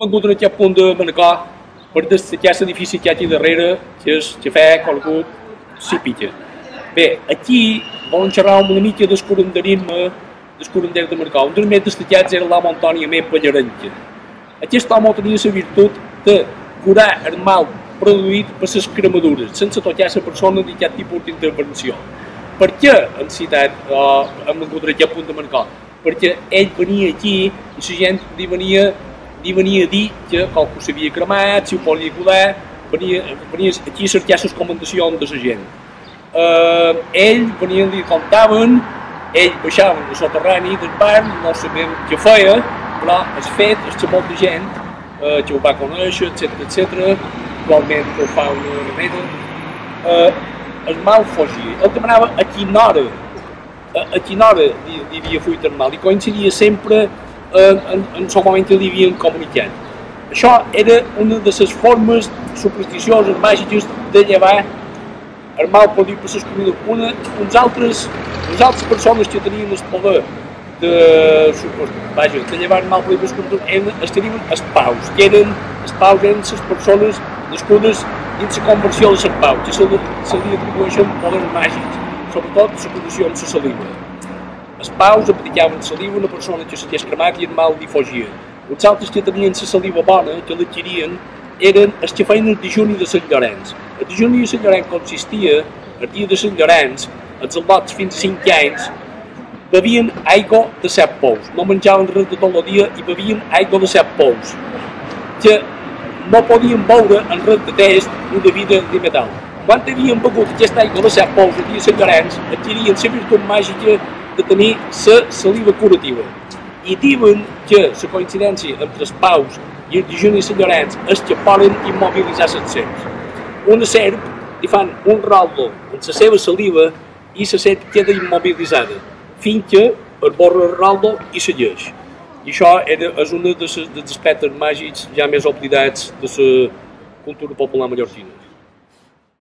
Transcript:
Encontre aquest punt de Manacor per aquest edifici que hi ha aquí darrere, que és cafè, conegut, Sípica. Bé, aquí volen xerrar una mica del curanderisme de Manacor. Un dels més destacats era l'home Antoni Amer Pallarenca. Aquest home tenia la virtut de curar el mal produït per les cremadures, sense tocar la persona ni cap tipus d'intervenció. Per què hem citat encontre aquest punt de Manacor? Perquè ell venia aquí i la gent li venia a dir que qualcú s'havia cremat, si ho podia curar, venia aquí a cercar les comentacions de la gent. Ell venia a dir com estaven, ell baixava al soterrani del bar, no sabem què feia, però el fet és que molta gent que ho va conèixer, etc., actualment ho fa una manera, el mal fugia. Ell demanava a quina hora li havia fuit el mal i coincidia sempre en el moment que li havien comunicat. Això era una de les formes supersticioses, màgiques, de llevar el mal produït per les comunitats. Uns altres persones que tenien el poder de llevar el mal produït per les comunitats es tenien els paus, que eren les persones nascudes dins la conversió de les paus, que se li atribueixen poders màgics, sobretot la condició amb la saliva. Els paus aplicaven saliva a una persona que s'hagués cremat i el mal li fugia. Els altres que tenien la saliva bona, que l'adquirien, eren els que feien el dejuni de Sant Llorenç. El dejuni de Sant Llorenç consistia, el dia de Sant Llorenç, els al·lots fins a 5 anys, bevien aigua de 7 pous. No menjaven res de tot el dia i bevien aigua de 7 pous, que no podien beure en res de test ni de vida ni metal. Quan havien begut aquesta aigua de 7 pous el dia de Sant Llorenç, adquirien la virtut màgica de tenir la saliva curativa. I diuen que la coincidència entre els paus i el dejuni de Sant Llorenç és que poden immobilitzar les serps. Una serp li fan un rollo amb la seva saliva i la serp queda immobilitzada, fins que esborra el rollo i segueix. I això és un dels aspectes màgics ja més oblidats de la cultura popular mallorquina.